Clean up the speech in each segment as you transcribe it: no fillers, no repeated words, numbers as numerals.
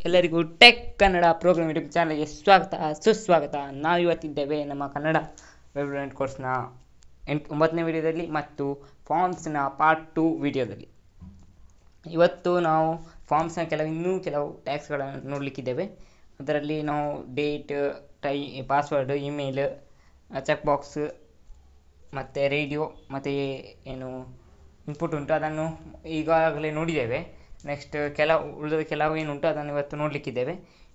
ಎಲ್ಲರಿಗೂ tech Kannada program YouTube ಚಾನಲ್ಗೆ ಸ್ವಾಗತ ಸುಸ್ವಾಗತ. ನಾವು ಇವತ್ತಿದ್ದೇವೆ ನಮ್ಮ ಕನ್ನಡ ವೆಬ್ ಕೋರ್ಸ್ನ 9ನೇ ವಿಡಿಯೋದಲ್ಲಿ ಮತ್ತು ಫಾರ್ಮ್ಸ್ನ ಪಾರ್ಟ್ 2 ವಿಡಿಯೋದಲ್ಲಿ. ಇವತ್ತು ನಾವು ಫಾರ್ಮ್ಸ್ನ ಇನ್ನೂ ಕೆಲವು ಟ್ಯಾಗ್ಸ್ಗಳನ್ನು ನೋಡಲಿಕ್ಕಿದ್ದೇವೆ. ಅದರಲ್ಲಿ ನಾವು date, password, email, check box ಮತ್ತು ರೇಡಿಯೋ ಮತ್ತು ಏನು ಇನ್ಪುಟ್ ಉಂಟು ಅದನ್ನು ಈಗಾಗಲೇ ನೋಡಿದ್ದೇವೆ. ನೆಕ್ಸ್ಟ್ ಕೆಲವು ಏನುಂಟು ಅದನ್ನು ಇವತ್ತು ನೋಡಲಿಕ್ಕಿದ್ದೇವೆ.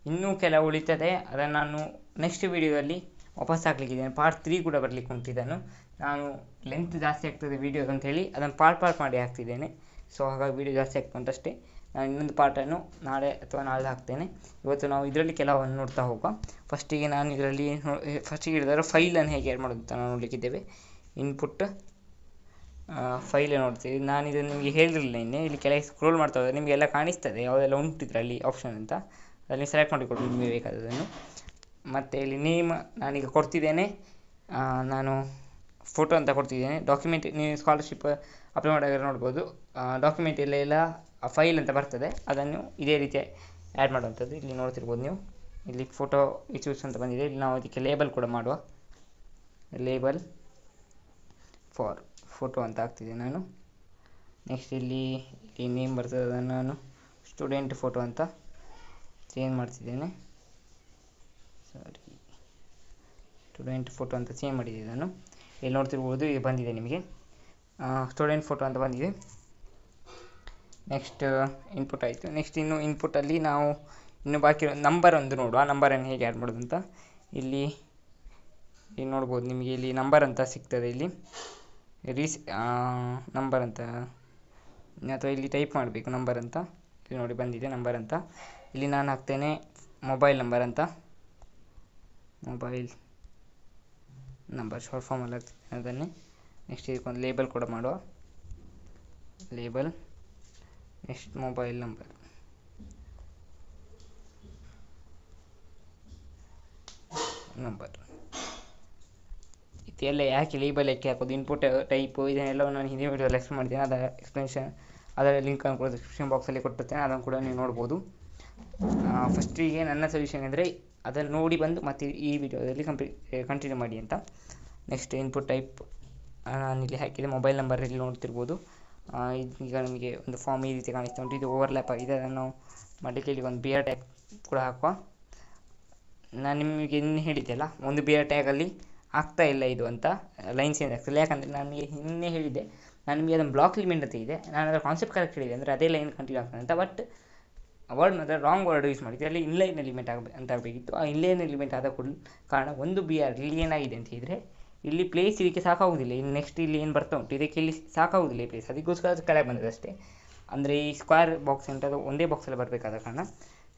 ಇನ್ನೂ ಕೆಲವು ಉಳಿತದೆ, ಅದನ್ನು ನಾನು ನೆಕ್ಸ್ಟ್ ವಿಡಿಯೋದಲ್ಲಿ ವಾಪಸ್ ಹಾಕ್ಲಿಕ್ಕಿದ್ದೇನೆ. ಪಾರ್ಟ್ 3 ಕೂಡ ಬರಲಿಕ್ಕೆ ಉಂಟು. ಇದನ್ನು ನಾನು ಲೆಂತ್ ಜಾಸ್ತಿ ಆಗ್ತದೆ ವಿಡಿಯೋದು ಅಂತೇಳಿ ಅದನ್ನು ಪಾರ್ಟ್ ಮಾಡಿ ಹಾಕ್ತಿದ್ದೇನೆ. ಸೊ ಹಾಗಾಗಿ ವಿಡಿಯೋ ಜಾಸ್ತಿ ಆಗ್ತದೆ ಅಂತಷ್ಟೇ. ನಾನು ಇನ್ನೊಂದು ಪಾರ್ಟನ್ನು ನಾಳೆ ಅಥವಾ ನಾಳೆ ಹಾಕ್ತೇನೆ. ಇವತ್ತು ನಾವು ಇದರಲ್ಲಿ ಕೆಲವನ್ನು ನೋಡ್ತಾ ಹೋಗುವ. ಫಸ್ಟಿಗೆ ನಾನು ಇದರಲ್ಲಿ ಹೇಳಿದರೆ ಫೈಲನ್ನು ಹೇಗೆ ಆ್ಯಡ್ ಮಾಡೋದು ಅಂತ ನಾವು ನೋಡಲಿಕ್ಕಿದ್ದೇವೆ. ಇನ್ಪುಟ್ ಫೈಲ್ ನೋಡ್ತೀವಿ. ನಾನು ಇದನ್ನು ನಿಮಗೆ ಹೇಳಿರಲಿಲ್ಲ ಇನ್ನೇ. ಇಲ್ಲಿ ಕೆಳಗೆ ಸ್ಕ್ರೋಲ್ ಮಾಡ್ತಾ ಹೋದರೆ ನಿಮಗೆಲ್ಲ ಕಾಣಿಸ್ತದೆ ಯಾವುದೆಲ್ಲ ಉಂಟು ಇದರಲ್ಲಿ ಆಪ್ಷನ್ ಅಂತ. ಅದರಲ್ಲಿ ಸೆಲೆಕ್ಟ್ ಮಾಡಿಕೊಡು ನಿಮಗೆ ಬೇಕಾದದನ್ನು. ಮತ್ತು ಇಲ್ಲಿ ನೇಮ್ ನಾನೀಗ ಕೊಡ್ತಿದ್ದೇನೆ. ನಾನು ಫೋಟೋ ಅಂತ ಕೊಡ್ತಿದ್ದೇನೆ. ಡಾಕ್ಯುಮೆಂಟ್ ನೀವು ಸ್ಕಾಲರ್ಶಿಪ್ ಅಪ್ಲೈ ಮಾಡಿದಾಗ ನೋಡ್ಬೋದು. ಡಾಕ್ಯುಮೆಂಟ್ ಎಲ್ಲ ಫೈಲ್ ಅಂತ ಬರ್ತದೆ. ಅದನ್ನು ಇದೇ ರೀತಿ ಆ್ಯಡ್ ಮಾಡುವಂಥದ್ದು. ಇಲ್ಲಿ ನೋಡ್ತಿರ್ಬೋದು ನೀವು. ಇಲ್ಲಿ ಫೋಟೋ ಚೂಸ್ ಅಂತ ಬಂದಿದೆ. ಇಲ್ಲಿ ನಾವು ಅದಕ್ಕೆ ಲೇಬಲ್ ಕೂಡ ಮಾಡುವ. ಲೇಬಲ್ ಫಾರ್ ಫೋಟೋ ಅಂತ ಹಾಕ್ತಿದ್ದೆ ನಾನು. ನೆಕ್ಸ್ಟ್ ಇಲ್ಲಿ ನೇಮ್ ಬರ್ತದೆ. ಅದನ್ನು ನಾನು ಸ್ಟೂಡೆಂಟ್ ಫೋಟೋ ಅಂತ ಚೇಂಜ್ ಮಾಡ್ತಿದ್ದೇನೆ. ಸ್ಟೂಡೆಂಟ್ ಫೋಟೋ ಅಂತ ಚೇಂಜ್ ಮಾಡಿದ್ದೆ ನಾನು. ಇಲ್ಲಿ ನೋಡ್ತಿರ್ಬೋದು, ಇದು ಬಂದಿದೆ ನಿಮಗೆ ಸ್ಟೂಡೆಂಟ್ ಫೋಟೋ ಅಂತ ಬಂದಿದೆ. ನೆಕ್ಸ್ಟ್ ಇನ್ಪುಟ್ ಆಯಿತು. ನೆಕ್ಸ್ಟ್ ಇನ್ನು ಇನ್ಪುಟ್ಟಲ್ಲಿ ನಾವು ಇನ್ನು ಬಾಕಿ ನಂಬರ್ ಒಂದು ನೋಡುವ. ನಂಬರನ್ನು ಹೇಗೆ ಆ್ಯಡ್ ಮಾಡೋದು ಅಂತ ಇಲ್ಲಿ ನೋಡ್ಬೋದು ನಿಮಗೆ. ಇಲ್ಲಿ ನಂಬರ್ ಅಂತ ಸಿಗ್ತದೆ. ಇಲ್ಲಿ ನಂಬರ್ ಅಂತ ಅಥವಾ ಇಲ್ಲಿ ಟೈಪ್ ಮಾಡಬೇಕು ನಂಬರ್ ಅಂತ. ಇಲ್ಲಿ ನೋಡಿ ಬಂದಿದೆ ನಂಬರ್ ಅಂತ. ಇಲ್ಲಿ ನಾನು ಹಾಕ್ತೇನೆ ಮೊಬೈಲ್ ನಂಬರ್ ಅಂತ. ಮೊಬೈಲ್ ನಂಬರ್ ಶಾರ್ಟ್ ಫಾರ್ಮಲ್ಲಿ ಹಾಕ್ತೇನೆ ಅದನ್ನೇ. ನೆಕ್ಸ್ಟ್ ಇದಕ್ಕೊಂದು ಲೇಬಲ್ ಕೂಡ ಮಾಡುವ. Label next mobile number. ಇದೆಲ್ಲ ಯಾಕೆ ಲೇಬಲ್ ಯಾಕೆ ಹಾಕೋದು, ಇನ್ಪುಟ್ ಟೈಪು, ಇದನ್ನೆಲ್ಲ ನಾನು ಹಿಂದಿನ ವಿಡಿಯೋದಲ್ಲಿ ಎಕ್ಸ್ಪ್ಲೇನ್ ಮಾಡ್ತೇನೆ. ಅದರ ಎಕ್ಸ್ಪ್ಲನೇಷನ್ ಅದರ ಲಿಂಕನ್ನು ಕೂಡ ಡಿಸ್ಕ್ರಿಪ್ಷನ್ ಬಾಕ್ಸಲ್ಲಿ ಕೊಟ್ಟಿರ್ತೇನೆ. ಅದನ್ನು ಕೂಡ ನೀವು ನೋಡ್ಬೋದು. ಫಸ್ಟಿಗೆ ನನ್ನ ಸಜೆಷನ್ ಅಂದರೆ ಅದನ್ನು ನೋಡಿ ಬಂದು ಮತ್ತು ಈ ವಿಡಿಯೋದಲ್ಲಿ ಕಂಟಿನ್ಯೂ ಮಾಡಿ ಅಂತ. ನೆಕ್ಸ್ಟ್ ಇನ್ಪುಟ್ ಟೈಪ್ ನಾನಿಲ್ಲಿ ಹಾಕಿದೆ ಮೊಬೈಲ್ ನಂಬರ್. ಇಲ್ಲಿ ನೋಡ್ತಿರ್ಬೋದು. ಈಗ ನಿಮಗೆ ಒಂದು ಫಾರ್ಮ್ ಈ ರೀತಿ ಕಾಣಿಸ್ತಾ ಉಂಟು. ಇದು ಓವರ್ಲ್ಯಾಪ್ ಆಗಿದೆ. ಅದನ್ನು ನಾವು ಮಾಡಲಿಕ್ಕೆ ಇಲ್ಲಿ ಒಂದು ಬಿಯರ್ ಟ್ಯಾಗ್ ಕೂಡ ಹಾಕುವ. ನಾನು ನಿಮಗೆ ಇನ್ನು ಹೇಳಿದ್ದೆಲ್ಲ ಒಂದು ಬಿಯರ್ ಟ್ಯಾಗಲ್ಲಿ ಆಗ್ತಾ ಇಲ್ಲ ಇದು ಅಂತ, ಲೈನ್ ಚೇಂಜ್ ಆಗ್ತಿಲ್ಲ. ಯಾಕಂದರೆ ನನಗೆ ಇನ್ನೇ ಹೇಳಿದ್ದೆ, ನಾನು ನಿಮಗೆ ಅದನ್ನು ಬ್ಲಾಕ್ ಎಲಿಮೆಂಟ್ ಅಂತ ಇದೆ. ನಾನು ಅದರ ಕಾನ್ಸೆಪ್ಟ್ ಕರೆಕ್ಟ್ ಹೇಳಿದೆ ಅಂದರೆ ಅದೇ ಲೈನ್ ಕಂಟಿನ್ಯೂ ಆಗ್ತದೆ ಅಂತ. ಬಟ್ ವರ್ಡ್ ಮಾತ್ರ ರಾಂಗ್ ವರ್ಡ್ ಯೂಸ್ ಮಾಡಿದ್ದೆ. ಅಲ್ಲಿ ಇನ್ಲೈನ್ ಎಲಿಮೆಂಟ್ ಅಂತ ಆಗಬೇಕಿತ್ತು. ಆ ಇನ್ಲೈನ್ ಎಲಿಮೆಂಟ್ ಆದ ಕಾರಣ ಒಂದು ಬಿಯರ್ ಇಲ್ಲಿ ಏನಾಗಿದೆ ಅಂತ ಹೇಳಿದರೆ ಇಲ್ಲಿ ಪ್ಲೇಸ್ ಇದಕ್ಕೆ ಸಾಕಾಗುವುದಿಲ್ಲ. ಇನ್ನು ನೆಕ್ಸ್ಟ್ ಇಲ್ಲಿ ಏನು ಬರ್ತಾ ಉಂಟು ಇದಕ್ಕೆ ಇಲ್ಲಿ ಸಾಕಾಗುವುದಿಲ್ಲ ಈ ಪ್ಲೇಸ್. ಅದಕ್ಕೋಸ್ಕರ ಅದು ಕೆಳಗೆ ಬಂದಿದೆ ಅಷ್ಟೇ. ಅಂದರೆ ಈ ಸ್ಕ್ವೇರ್ ಬಾಕ್ಸ್ ಉಂಟು ಅದು ಒಂದೇ ಬಾಕ್ಸಲ್ಲಿ ಬರಬೇಕಾದ ಕಾರಣ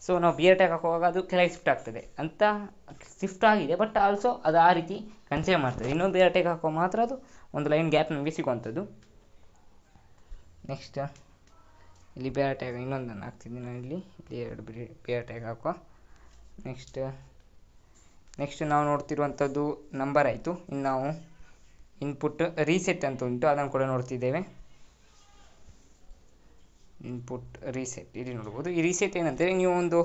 ಸೊ ನಾವು ಬಿಯರ್ ಟ್ಯಾಗ್ ಹಾಕುವಾಗ ಅದು ಕೆಳಗೆ ಶಿಫ್ಟ್ ಆಗ್ತದೆ ಅಂತ. ಶಿಫ್ಟ್ ಆಗಿದೆ ಬಟ್ ಆಲ್ಸೋ ಅದು ಆ ರೀತಿ ಕನ್ಸಿಡರ್ ಮಾಡ್ತದೆ. ಇನ್ನೊಂದು ಬಿಯರ್ ಟ್ಯಾಗ್ ಹಾಕುವ ಮಾತ್ರ ಅದು ಒಂದು ಲೈನ್ ಗ್ಯಾಪ್ ನಮಗೆ ಸಿಗುವಂಥದ್ದು. ನೆಕ್ಸ್ಟ್ ಇಲ್ಲಿ ಬಿಯರ್ ಟ್ಯಾಗ್ ಇನ್ನೊಂದನ್ನು ಹಾಕ್ತಿದ್ದೀನಿ ನಾನು. ಇಲ್ಲಿ 2 ಬಿಯರ್ ಟ್ಯಾಗ್ ಹಾಕುವ. ನೆಕ್ಸ್ಟ್ ನಾವು ನೋಡ್ತಿರುವಂಥದ್ದು ನಂಬರ್ ಆಯಿತು. ಇನ್ನು ನಾವು ಇನ್ಪುಟ್ ರೀಸೆಟ್ ಅಂತ ಉಂಟು, ಅದನ್ನು ಕೂಡ ನೋಡ್ತಿದ್ದೇವೆ. ಇನ್ಪುಟ್ ರೀಸೆಟ್ ಇಲ್ಲಿ ನೋಡ್ಬೋದು. ಈ ರೀಸೆಟ್ ಏನಂದರೆ ನೀವು ಒಂದು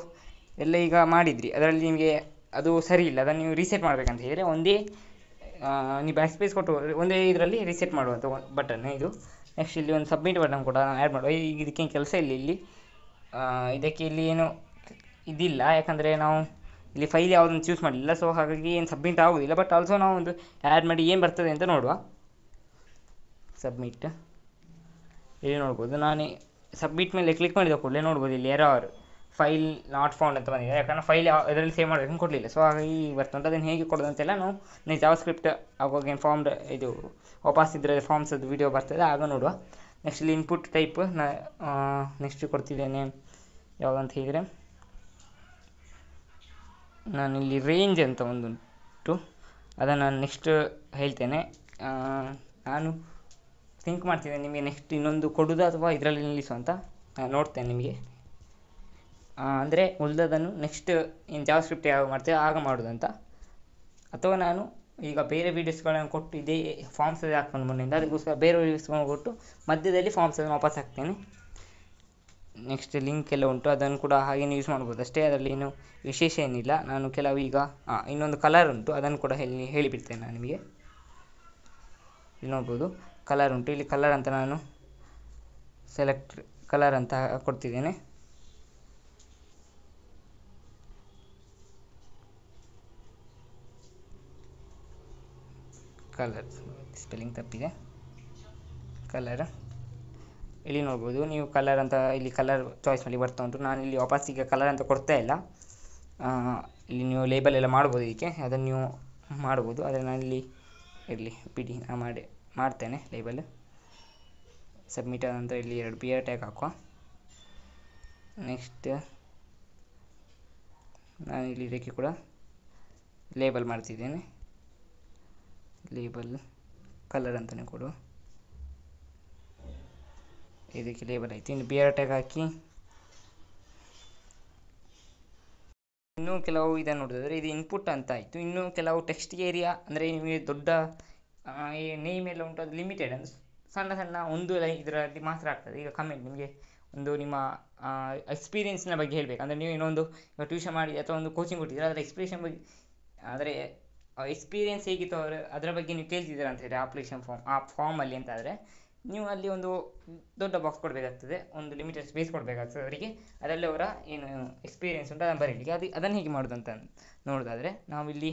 ಎಲ್ಲ ಈಗ ಮಾಡಿದ್ರಿ, ಅದರಲ್ಲಿ ನಿಮಗೆ ಅದು ಸರಿ ಇಲ್ಲ, ಅದನ್ನು ನೀವು ರೀಸೆಟ್ ಮಾಡಬೇಕಂತ ಹೇಳಿದರೆ ಒಂದೇ ನೀವು ಬ್ಯಾಕ್ ಸ್ಪೇಸ್ ಕೊಟ್ಟು ಒಂದೇ ಇದರಲ್ಲಿ ರೀಸೆಟ್ ಮಾಡುವಂಥ ಬಟನ್ ಇದು. ನೆಕ್ಸ್ಟ್ ಇಲ್ಲಿ ಒಂದು ಸಬ್ಮಿಟ್ ಬಟನ್ ಕೂಡ ಆ್ಯಡ್ ಮಾಡುವ. ಈಗ ಇದಕ್ಕೇನು ಕೆಲಸ ಇಲ್ಲ. ಇಲ್ಲಿ ಇದಕ್ಕೆ ಇಲ್ಲಿ ಏನು ಇದಿಲ್ಲ, ಯಾಕಂದರೆ ನಾವು ಇಲ್ಲಿ ಫೈಲ್ ಯಾವುದನ್ನು ಚೂಸ್ ಮಾಡಲಿಲ್ಲ. ಸೊ ಹಾಗಾಗಿ ಏನು ಸಬ್ಮಿಟ್ ಆಗೋದಿಲ್ಲ. ಬಟ್ ಆಲ್ಸೋ ನಾವು ಒಂದು ಆ್ಯಡ್ ಮಾಡಿ ಏನು ಬರ್ತದೆ ಅಂತ ನೋಡುವ. ಸಬ್ಮಿಟ್ ಇಲ್ಲಿ ನೋಡ್ಬೋದು. ನಾನು ಸಬ್ಮಿಟ್ ಮೇಲೆ ಕ್ಲಿಕ್ ಮಾಡಿದ ಕೂಡಲೇ ನೋಡ್ಬೋದು ಇಲ್ಲಿ ಎರರ್ ಫೈಲ್ ನಾಟ್ ಫೌಂಡ್ ಅಂತ ಬಂದಿದೆ. ಯಾಕಂದರೆ ಫೈಲ್ ಇದರಲ್ಲಿ ಸೇವ್ ಮಾಡಬೇಕಂತ ಕೊಡಲಿಲ್ಲ. ಸೊ ಹಾಗಾಗಿ ಬರ್ತಂತ ಅದನ್ನು ಹೇಗೆ ಕೊಡೋದು ಅಂತೆಲ್ಲ ನಾವು ನೆಕ್ಸ್ಟ್ ಜಾವಾಸ್ಕ್ರಿಪ್ಟ್ ಆಗುವಾಗ ಏನು ಫಾರ್ಮ್ ಇದು ವಾಪಸ್ ಇದ್ದರೆ ಫಾರ್ಮ್ಸದ್ದು ವಿಡಿಯೋ ಬರ್ತದೆ ಆಗ ನೋಡುವ. ನೆಕ್ಸ್ಟ್ ಇಲ್ಲಿ ಇನ್ಪುಟ್ ಟೈಪ್ ನೆಕ್ಸ್ಟ್ ಕೊಡ್ತಿದ್ದೇನೆ ಯಾವುದಂತ ಹೇಳಿದರೆ ನಾನಿಲ್ಲಿ ರೇಂಜ್ ಅಂತ ಒಂದುಂಟು, ಅದನ್ನು ನಾನು ನೆಕ್ಸ್ಟ್ ಹೇಳ್ತೇನೆ. ನಾನು ಥಿಂಕ್ ಮಾಡ್ತಿದ್ದೇನೆ ನಿಮಗೆ ನೆಕ್ಸ್ಟ್ ಇನ್ನೊಂದು ಕೊಡೋದು ಅಥವಾ ಇದರಲ್ಲಿ ನಿಲ್ಲಿಸು ಅಂತ ನೋಡ್ತೇನೆ ನಿಮಗೆ. ಅಂದರೆ ಉಳಿದದನ್ನು ನೆಕ್ಸ್ಟ್ ಏನು ಜಾವಾಸ್ಕ್ರಿಪ್ಟ್ ಯಾವಾಗ ಮಾಡ್ತೇವೆ ಆಗ ಮಾಡೋದಂತ. ಅಥವಾ ನಾನು ಈಗ ಬೇರೆ ವೀಡಿಯೋಸ್ಗಳನ್ನು ಕೊಟ್ಟು ಇದೇ ಫಾರ್ಮ್ಸಲ್ಲಿ ಹಾಕ್ಕೊಂಡು ಮೊನ್ನೆಯಿಂದ ಅದಕ್ಕೋಸ್ಕರ ಬೇರೆ ವೀಡಿಯೋಸ್ಗಳನ್ನು ಕೊಟ್ಟು ಮಧ್ಯದಲ್ಲಿ ಫಾರ್ಮ್ಸನ್ನು ವಾಪಸ್ ಹಾಕ್ತೇನೆ. ನೆಕ್ಸ್ಟ್ ಲಿಂಕ್ ಎಲ್ಲ ಉಂಟು, ಅದನ್ನು ಕೂಡ ಹಾಗೇನು ಯೂಸ್ ಮಾಡ್ಬೋದು ಅಷ್ಟೇ, ಅದರಲ್ಲಿ ಏನು ವಿಶೇಷ ಏನಿಲ್ಲ. ನಾನು ಕೆಲವು ಈಗ ಇನ್ನೊಂದು ಕಲರ್ ಉಂಟು, ಅದನ್ನು ಕೂಡ ಹೇಳಿಬಿಡ್ತೇನೆ ನಾನು ನಿಮಗೆ. ಇಲ್ಲಿ ನೋಡ್ಬೋದು ಕಲರ್ ಉಂಟು, ಇಲ್ಲಿ ಕಲರ್ ಅಂತ ನಾನು ಸೆಲೆಕ್ಟ್ ಕಲರ್ ಅಂತ ಕೊಡ್ತಿದ್ದೇನೆ. ಕಲರ್ ಸ್ಪೆಲ್ಲಿಂಗ್ ತಪ್ಪಿದೆ, ಕಲರ್ ಇಲ್ಲಿ ನೋಡ್ಬೋದು ನೀವು. ಕಲರ್ ಅಂತ ಇಲ್ಲಿ ಕಲರ್ ಚಾಯ್ಸ್ ಮಾಡಿ ಬರ್ತಾ ಉಂಟು. ನಾನು ಇಲ್ಲಿ ವಾಪಸ್ ಈಗ ಕಲರ್ ಅಂತ ಕೊಡ್ತಾ ಇಲ್ಲ. ಇಲ್ಲಿ ನೀವು ಲೇಬಲ್ ಎಲ್ಲ ಮಾಡ್ಬೋದು, ಇದಕ್ಕೆ ಅದನ್ನು ನೀವು ಮಾಡ್ಬೋದು. ಆದರೆ ನಾನು ಇಲ್ಲಿ ಇರಲಿ ಬಿಡಿ, ನಾನು ಮಾಡ್ತೇನೆ ಲೇಬಲ್. ಸಬ್ಮಿಟ್ ಆದ ನಂತರ ಇಲ್ಲಿ 2 ಬಿಯರ್ ಟ್ಯಾಗ್ ಹಾಕುವ. ನೆಕ್ಸ್ಟ್ ನಾನು ಇಲ್ಲಿ ಇದಕ್ಕೆ ಕೂಡ ಲೇಬಲ್ ಮಾಡ್ತಿದ್ದೇನೆ. ಲೇಬಲ್ ಕಲರ್ ಅಂತಲೇ ಕೊಡುವ, ಇದಕ್ಕೆ ಲೇಬಲ್ ಆಯಿತು. ಇನ್ನು ಬಿಯರ್ ಟ್ಯಾಗ್ ಹಾಕಿ ಇನ್ನೂ ಕೆಲವು ಇದನ್ನು ನೋಡಿದ್ರೆ ಇದು ಇನ್ಪುಟ್ ಅಂತ ಆಯಿತು. ಇನ್ನೂ ಕೆಲವು ಟೆಕ್ಸ್ಟ್ ಏರಿಯಾ ಅಂದರೆ ನಿಮಗೆ ದೊಡ್ಡ ನೇಮ್ ಎಲ್ಲ ಉಂಟು, ಅದು ಲಿಮಿಟೆಡ್, ಅಂದರೆ ಸಣ್ಣ ಸಣ್ಣ ಒಂದು ಲೈನ್ ಇದರಲ್ಲಿ ಮಾತ್ರ ಆಗ್ತದೆ. ಈಗ ಕಮೆಂಟ್ ನಿಮಗೆ ಒಂದು ನಿಮ್ಮ ಎಕ್ಸ್ಪೀರಿಯೆನ್ಸ್ನ ಬಗ್ಗೆ ಹೇಳಬೇಕು ಅಂದರೆ ನೀವು ಇನ್ನೊಂದು ಟ್ಯೂಷನ್ ಮಾಡಿ ಅಥವಾ ಒಂದು ಕೋಚಿಂಗ್ ಕೊಟ್ಟಿದ್ದೀರಾ, ಅದರ ಎಕ್ಸ್ಪ್ರೆಷನ್ ಬಗ್ಗೆ, ಆದರೆ ಎಕ್ಸ್ಪೀರಿಯೆನ್ಸ್ ಹೇಗಿತ್ತು ಅದರ ಬಗ್ಗೆ ನೀವು ಕೇಳ್ತಿದ್ದೀರಾ ಅಂತ ಹೇಳಿ ಅಪ್ಲಿಕೇಶನ್ ಫಾರ್ಮ್, ಆ ಫಾರ್ಮಲ್ಲಿ ಅಂತ ಆದರೆ ನೀವು ಅಲ್ಲಿ ಒಂದು ದೊಡ್ಡ ಬಾಕ್ಸ್ ಕೊಡಬೇಕಾಗ್ತದೆ, ಒಂದು ಲಿಮಿಟೆಡ್ ಸ್ಪೇಸ್ ಕೊಡಬೇಕಾಗ್ತದೆ ಅವರಿಗೆ. ಅದರಲ್ಲಿ ಅವರ ಏನು ಎಕ್ಸ್ಪೀರಿಯೆನ್ಸ್ ಉಂಟು ಅದನ್ನು ಬರೀಲಿಕ್ಕೆ. ಅದನ್ನು ಹೇಗೆ ಮಾಡೋದು ಅಂತ ನೋಡೋದಾದರೆ, ನಾವಿಲ್ಲಿ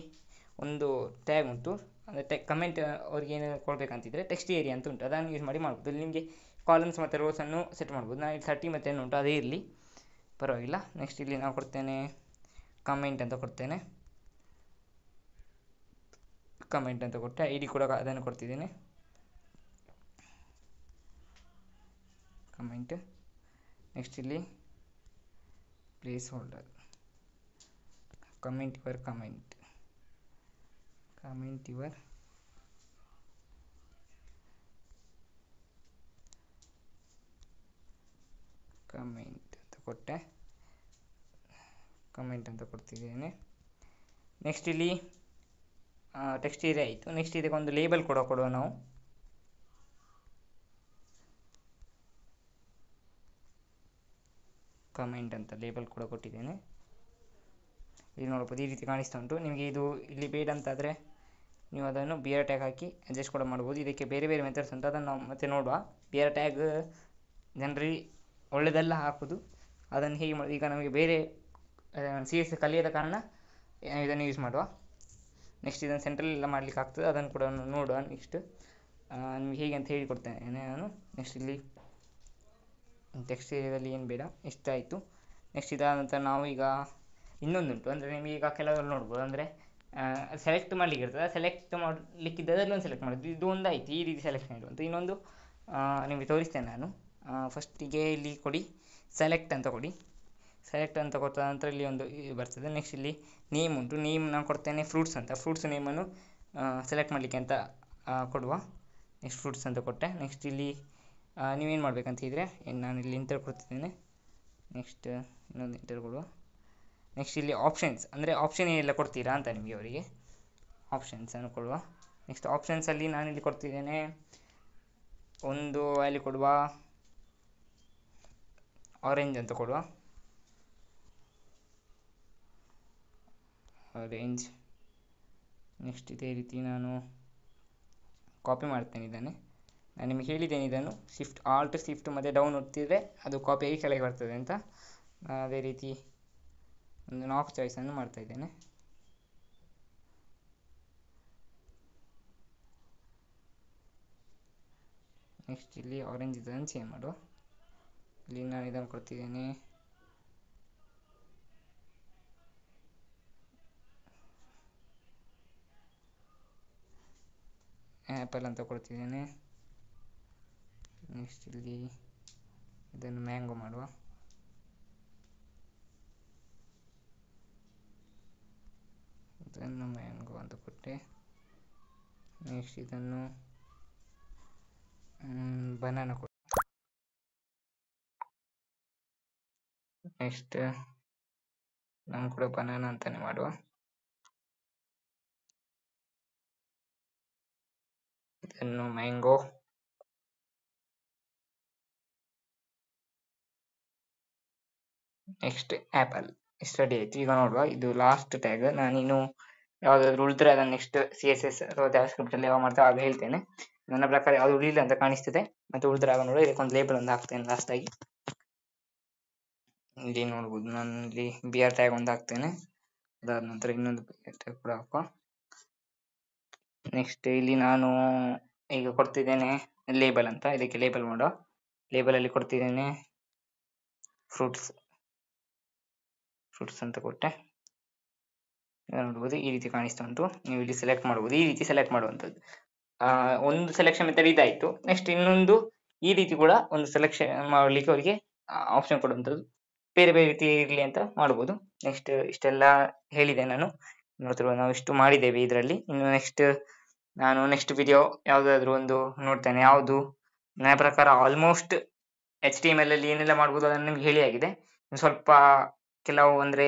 ಒಂದು ಟ್ಯಾಗ್ ಉಂಟು, ಅಂದರೆ ಕಮೆಂಟ್ ಅವ್ರಿಗೆ ಏನು ಕೊಡಬೇಕಂತಿದ್ರೆ ಟೆಕ್ಸ್ಟ್ ಏರಿಯಾ ಅಂತ ಉಂಟು, ಅದನ್ನು ಯೂಸ್ ಮಾಡಿ ಮಾಡ್ಬೋದು. ಇಲ್ಲಿ ನಿಮಗೆ ಕಾಲಮ್ಸ್ ಮತ್ತು ರೋಸನ್ನು ಸೆಟ್ ಮಾಡ್ಬೋದು. ನಾನು ಇಲ್ಲಿ 30 ಮತ್ತು 10 ಉಂಟು, ಅದೇ ಇರಲಿ ಪರವಾಗಿಲ್ಲ. ನೆಕ್ಸ್ಟ್ ಇಲ್ಲಿ ನಾವು ಕೊಡ್ತೇನೆ ಕಮೆಂಟ್ ಅಂತ ಕೊಡ್ತೇನೆ. ಕಮೆಂಟ್ ಅಂತ ಕೊಟ್ಟೆ, ID ಕೂಡ ಅದನ್ನು ಕೊಡ್ತಿದ್ದೇನೆ, ಕಮೆಂಟ್. ನೆಕ್ಸ್ಟ್ ಇಲ್ಲಿ place holder, comment your comment, comment your comment ಅಂತ ಕೊಟ್ಟೆ, ಕಮೆಂಟ್ ಅಂತ ಕೊಡ್ತಿದ್ದೇನೆ. ನೆಕ್ಸ್ಟ್ ಇಲ್ಲಿ ಟೆಕ್ಸ್ಟ್ ಏರಿಯಾ ಆಯಿತು. ನೆಕ್ಸ್ಟ್ ಇದಕ್ಕೆ ಒಂದು ಲೇಬಲ್ ಕೊಡುವ ನಾವು. ಕಮೆಂಟ್ ಅಂತ ಲೇಬಲ್ ಕೂಡ ಕೊಟ್ಟಿದ್ದೇನೆ. ಇಲ್ಲಿ ನೋಡ್ಬೋದು ಈ ರೀತಿ ಕಾಣಿಸ್ತಾ ಉಂಟು. ನಿಮಗೆ ಇದು ಇಲ್ಲಿ ಬೇಡ ಅಂತಾದರೆ ನೀವು ಅದನ್ನು ಬಿಯರ್ ಟ್ಯಾಗ್ ಹಾಕಿ ಅಡ್ಜಸ್ಟ್ ಕೂಡ ಮಾಡ್ಬೋದು. ಇದಕ್ಕೆ ಬೇರೆ ಬೇರೆ ಮೆಥಡ್ಸ್ ಉಂಟು, ಅದನ್ನು ನಾವು ಮತ್ತೆ ನೋಡುವ. ಬಿಯರ್ ಟ್ಯಾಗ್ ಜನರಲಿ ಒಳ್ಳೆಯದೆಲ್ಲ ಹಾಕೋದು, ಅದನ್ನು ಹೇಗೆ ಮಾಡೋದು. ಈಗ ನಮಗೆ ಬೇರೆ CS ಕಲಿಯದ ಕಾರಣ ಇದನ್ನು ಯೂಸ್ ಮಾಡುವ. ನೆಕ್ಸ್ಟ್ ಇದನ್ನು ಸೆಂಟ್ರಲ್ ಎಲ್ಲ ಮಾಡಲಿಕ್ಕೆ ಆಗ್ತದೆ, ಅದನ್ನು ಕೂಡ ನೋಡುವ. ನೆಕ್ಸ್ಟ್ ನಿಮಗೆ ಹೇಗೆ ಅಂತ ಹೇಳಿಕೊಡ್ತೇನೆ ನಾನು. ನೆಕ್ಸ್ಟ್ ಇಲ್ಲಿ ಟೆಕ್ಸ್ಟ್ ಏರಿಯಾದಲ್ಲಿ ಏನು ಬೇಡ, ಇಷ್ಟ ಆಯಿತು. ನೆಕ್ಸ್ಟ್ ಇದಾದ ನಂತರ ನಾವು ಈಗ ಇನ್ನೊಂದುಂಟು, ಅಂದರೆ ನಿಮಗೆ ಈಗ ಕೆಲವರು ನೋಡ್ಬೋದು, ಅಂದರೆ ಸೆಲೆಕ್ಟ್ ಮಾಡಲಿಕ್ಕೆ ಇರ್ತದೆ. ಸೆಲೆಕ್ಟ್ ಮಾಡಲಿಕ್ಕಿದ್ದ ಅದರಲ್ಲೊಂದು ಸೆಲೆಕ್ಟ್ ಮಾಡೋದು, ಇದು ಒಂದು ಆಯಿತು. ಈ ರೀತಿ ಸೆಲೆಕ್ಷನ್ ಇಡುವಂಥ ಇನ್ನೊಂದು ನಿಮಗೆ ತೋರಿಸ್ತೇನೆ ನಾನು. ಫಸ್ಟಿಗೆ ಇಲ್ಲಿ ಕೊಡಿ ಸೆಲೆಕ್ಟ್ ಅಂತ ಕೊಡಿ. ಸೆಲೆಕ್ಟ್ ಅಂತ ಕೊಟ್ಟ ನಂತರ ಇಲ್ಲಿ ಒಂದು ಬರ್ತದೆ. ನೆಕ್ಸ್ಟ್ ಇಲ್ಲಿ ನೇಮ್ ಉಂಟು, ನೇಮ್ ನಾನು ಕೊಡ್ತೇನೆ ಫ್ರೂಟ್ಸ್ ಅಂತ. ಫ್ರೂಟ್ಸ್ ನೇಮನ್ನು ಸೆಲೆಕ್ಟ್ ಮಾಡಲಿಕ್ಕೆ ಅಂತ ಕೊಡುವ. ನೆಕ್ಸ್ಟ್ ಫ್ರೂಟ್ಸ್ ಅಂತ ಕೊಟ್ಟೆ. ನೆಕ್ಸ್ಟ್ ಇಲ್ಲಿ ನೀವೇನು ಮಾಡಬೇಕಂತ ಇದ್ದರೆ ನಾನು ಇಲ್ಲಿ ಇಂಟರ್ ಕೊಡ್ತಿದ್ದೇನೆ. ನೆಕ್ಸ್ಟ್ ಇನ್ನೊಂದು ಇಂಟರ್ ಕೊಡುವ. ನೆಕ್ಸ್ಟ್ ಇಲ್ಲಿ ಆಪ್ಷನ್ಸ್, ಅಂದರೆ ಆಪ್ಷನ್ ಏನೆಲ್ಲ ಕೊಡ್ತೀರಾ ಅಂತ ನಿಮಗೆ ಅವರಿಗೆ ಆಪ್ಷನ್ಸನ್ನು ಕೊಡುವ. ನೆಕ್ಸ್ಟ್ ಆಪ್ಷನ್ಸಲ್ಲಿ ನಾನಿಲ್ಲಿ ಕೊಡ್ತಿದ್ದೇನೆ ಒಂದು ವ್ಯಾಲ್ಯೂ ಕೊಡುವ, ಆರೆಂಜ್ ಅಂತ ಕೊಡುವ, ಆರೆಂಜ್. ನೆಕ್ಸ್ಟ್ ಇದೇ ರೀತಿ ನಾನು ಕಾಪಿ ಮಾಡ್ತೇನೆ ಇದನ್ನು. ನಾನು ನಿಮಗೆ ಹೇಳಿದ್ದೇನೆ ಇದನ್ನು ಆಲ್ಟ್ ಶಿಫ್ಟ್ ಮತ್ತು ಡೌನ್ ಒತ್ತಿದರೆ ಅದು ಕಾಪಿಯಾಗಿ ಕೆಳಗೆ ಬರ್ತದೆ ಅಂತ. ಅದೇ ರೀತಿ ಒಂದು 4 ಚಾಯ್ಸನ್ನು ಮಾಡ್ತಾ ಇದ್ದೇನೆ. ನೆಕ್ಸ್ಟ್ ಇಲ್ಲಿ ಆರೆಂಜ್ ಇದನ್ನು ಚೇಂಜ್ ಮಾಡುವ. ಇಲ್ಲಿ ನಾನು ಇದನ್ನು ಕೊಡ್ತಿದ್ದೇನೆ ಆ್ಯಪಲ್ ಅಂತ ಕೊಡ್ತಿದ್ದೇನೆ. ನೆಕ್ಸ್ಟ್ ಇಲ್ಲಿ ಇದನ್ನು ಮ್ಯಾಂಗೋ ಮಾಡುವ. ಇದನ್ನು ಮ್ಯಾಂಗೋ ಅಂತ ಕೊಟ್ಟೆ. ನೆಕ್ಸ್ಟ್ ಇದನ್ನು ಬನಾನಾ ಕೊಟ್ಟೆ. ನೆಕ್ಸ್ಟ್ ನಾನು ಕೂಡ ಬನಾನಾ ಅಂತಾನೆ ಮಾಡುವ. ಇದನ್ನು ಮ್ಯಾಂಗೋ. ನೆಕ್ಸ್ಟ್ ಆ್ಯಪಲ್ ಇಷ್ಟು ರೆಡಿ ಆಯಿತು. ಈಗ ನೋಡುವ, ಇದು ಲಾಸ್ಟ್ ಟ್ಯಾಗ್. ನಾನಿನ್ನು ಯಾವುದಾದ್ರು ಉಳಿದ್ರೆ ಅದನ್ನು ನೆಕ್ಸ್ಟ್ CSS ಅಥವಾ ಜಾವಾಸ್ಕ್ರಿಪ್ಟಲ್ಲಿ ಯಾವ ಮಾಡ್ತೇವೆ ಆಗ ಹೇಳ್ತೇನೆ. ನನ್ನ ಪ್ರಕಾರ ಯಾವುದು ಉಳಿಲ್ಲ ಅಂತ ಕಾಣಿಸ್ತದೆ, ಮತ್ತು ಉಳಿದ್ರೆ ಆಗ ನೋಡುವ. ಇದಕ್ಕೊಂದು ಲೇಬಲ್ ಒಂದು ಹಾಕ್ತೇನೆ ಲಾಸ್ಟಾಗಿ. ಇಲ್ಲಿ ನೋಡ್ಬೋದು, ನಾನು ಇಲ್ಲಿ BR ಟ್ಯಾಗ್ ಒಂದು ಹಾಕ್ತೇನೆ. ಅದಾದ ನಂತರ ಇನ್ನೊಂದು ಟ್ಯಾಗ್ ಕೂಡ ಹಾಕುವ. ನೆಕ್ಸ್ಟ್ ಇಲ್ಲಿ ನಾನು ಈಗ ಕೊಡ್ತಿದ್ದೇನೆ ಲೇಬಲ್ ಅಂತ. ಇದಕ್ಕೆ ಲೇಬಲ್ ಮಾಡುವ. ಲೇಬಲಲ್ಲಿ ಕೊಡ್ತಿದ್ದೇನೆ ಫ್ರೂಟ್ಸ್ ಅಂತ ಕೊಟ್ಟೆ. ನೋಡ್ಬೋದು, ಈ ರೀತಿ ಕಾಣಿಸ್ತಾ ಉಂಟು. ನೀವು ಇಲ್ಲಿ ಸೆಲೆಕ್ಟ್ ಮಾಡ್ಬೋದು, ಈ ರೀತಿ ಸೆಲೆಕ್ಟ್ ಮಾಡುವಂಥದ್ದು. ಒಂದು ಸೆಲೆಕ್ಷನ್ ಮೆಥಡ್ ಇದಾಯಿತು. ನೆಕ್ಸ್ಟ್ ಇನ್ನೊಂದು ಈ ರೀತಿ ಕೂಡ ಒಂದು ಸೆಲೆಕ್ಷನ್ ಮಾಡಲಿಕ್ಕೆ ಅವರಿಗೆ ಆಪ್ಷನ್ ಕೊಡುವಂಥದ್ದು. ಬೇರೆ ಬೇರೆ ರೀತಿ ಇರಲಿ ಅಂತ ಮಾಡ್ಬೋದು. ನೆಕ್ಸ್ಟ್ ಇಷ್ಟೆಲ್ಲ ಹೇಳಿದೆ ನಾನು. ನೋಡ್ತಿರುವ ನಾವು ಇಷ್ಟು ಮಾಡಿದ್ದೇವೆ ಇದರಲ್ಲಿ. ಇನ್ನು ನೆಕ್ಸ್ಟ್ ವಿಡಿಯೋ ಯಾವುದಾದ್ರೂ ಒಂದು ನೋಡ್ತೇನೆ. ಯಾವುದು ನನ್ನ ಪ್ರಕಾರ ಆಲ್ಮೋಸ್ಟ್ HTML ಅಲ್ಲಿ ಏನೆಲ್ಲ ಮಾಡ್ಬೋದು ಅದನ್ನು ನಿಮ್ಗೆ ಹೇಳಿ ಆಗಿದೆ. ಸ್ವಲ್ಪ ಕೆಲವು ಅಂದರೆ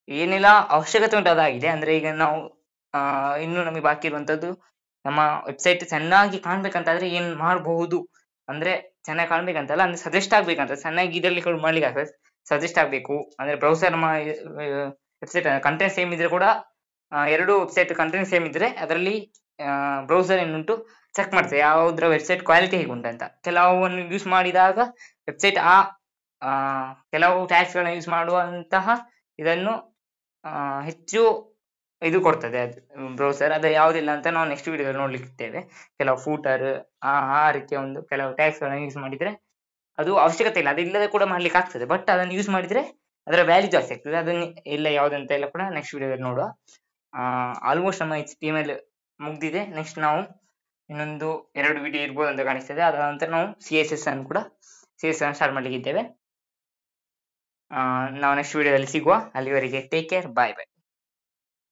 ಏನೆಲ್ಲ ಅವಶ್ಯಕತೆ ಉಂಟು ಅದಾಗಿದೆ. ಅಂದರೆ ಈಗ ನಾವು ಇನ್ನು ನಮಗೆ ಬಾಕಿ ಇರುವಂಥದ್ದು ನಮ್ಮ ವೆಬ್ಸೈಟ್ ಚೆನ್ನಾಗಿ ಕಾಣ್ಬೇಕಂತಾದ್ರೆ ಏನು ಮಾಡಬಹುದು ಅಂದರೆ, ಚೆನ್ನಾಗಿ ಕಾಣ್ಬೇಕಂತಲ್ಲ, ಅಂದರೆ ಸಜೆಸ್ಟ್ ಆಗ್ಬೇಕಂತ ಚೆನ್ನಾಗಿ ಇದರಲ್ಲಿ ಕೂಡ ಮಾಡ್ಲಿಕ್ಕೆ ಆಗ್ತದೆ. ಸಜೆಸ್ಟ್ ಆಗಬೇಕು ಅಂದರೆ ಬ್ರೌಸರ್ ವೆಬ್ಸೈಟ್ ಕಂಟೆಂಟ್ ಸೇಮ್ ಇದ್ರೆ ಕೂಡ, ಎರಡು ವೆಬ್ಸೈಟ್ ಕಂಟೆಂಟ್ ಸೇಮ್ ಇದ್ರೆ ಅದರಲ್ಲಿ ಬ್ರೌಸರ್ ಏನುಂಟು ಚೆಕ್ ಮಾಡ್ತೇವೆ ಯಾವುದ್ರ ವೆಬ್ಸೈಟ್ ಕ್ವಾಲಿಟಿ ಹೇಗುಂಟಂತ. ಕೆಲವನ್ನು ಯೂಸ್ ಮಾಡಿದಾಗ ವೆಬ್ಸೈಟ್ ಕೆಲವು ಟ್ಯಾಗ್ಸ್ಗಳನ್ನ ಯೂಸ್ ಮಾಡುವಂತಹ ಇದನ್ನು ಹೆಚ್ಚು ಇದು ಕೊಡ್ತದೆ ಅದು ಬ್ರೌಸರ್. ಅದು ಯಾವುದಿಲ್ಲ ಅಂತ ನಾವು ನೆಕ್ಸ್ಟ್ ವಿಡಿಯೋದಲ್ಲಿ ನೋಡ್ಲಿಕ್ಕಿದ್ದೇವೆ. ಕೆಲವು ಫೂಟರ್ ಆ ರೀತಿಯ ಒಂದು ಕೆಲವು ಟ್ಯಾಗ್ಸ್ಗಳನ್ನ ಯೂಸ್ ಮಾಡಿದರೆ ಅದು ಅವಶ್ಯಕತೆ ಇಲ್ಲ, ಅದಿಲ್ಲದೆ ಕೂಡ ಮಾಡ್ಲಿಕ್ಕೆ ಆಗ್ತದೆ. ಬಟ್ ಅದನ್ನು ಯೂಸ್ ಮಾಡಿದರೆ ಅದರ ವ್ಯಾಲ್ಯೂ ಜಾಸ್ತಿ ಆಗ್ತದೆ. ಅದನ್ನು ಎಲ್ಲ ಯಾವುದಂತ ಎಲ್ಲ ಕೂಡ ನೆಕ್ಸ್ಟ್ ವಿಡಿಯೋದಲ್ಲಿ ನೋಡುವ. ಆಲ್ಮೋಸ್ಟ್ ನಮ್ಮ HTML ಮುಗ್ದಿದೆ. ನೆಕ್ಸ್ಟ್ ನಾವು ಇನ್ನೊಂದು 2 ವಿಡಿಯೋ ಇರ್ಬೋದು ಅಂತ ಕಾಣಿಸ್ತದೆ. ಅದಾದ ನಂತರ ನಾವು CSS ಅನ್ನು ಸ್ಟಾರ್ಟ್ ಮಾಡಲಿಕ್ಕಿದ್ದೇವೆ. ನಾವು ನೆಕ್ಸ್ಟ್ ವಿಡಿಯೋದಲ್ಲಿ ಸಿಗುವ. ಅಲ್ಲಿವರೆಗೆ ಟೇಕ್ ಕೇರ್, ಬಾಯ್ ಬಾಯ್.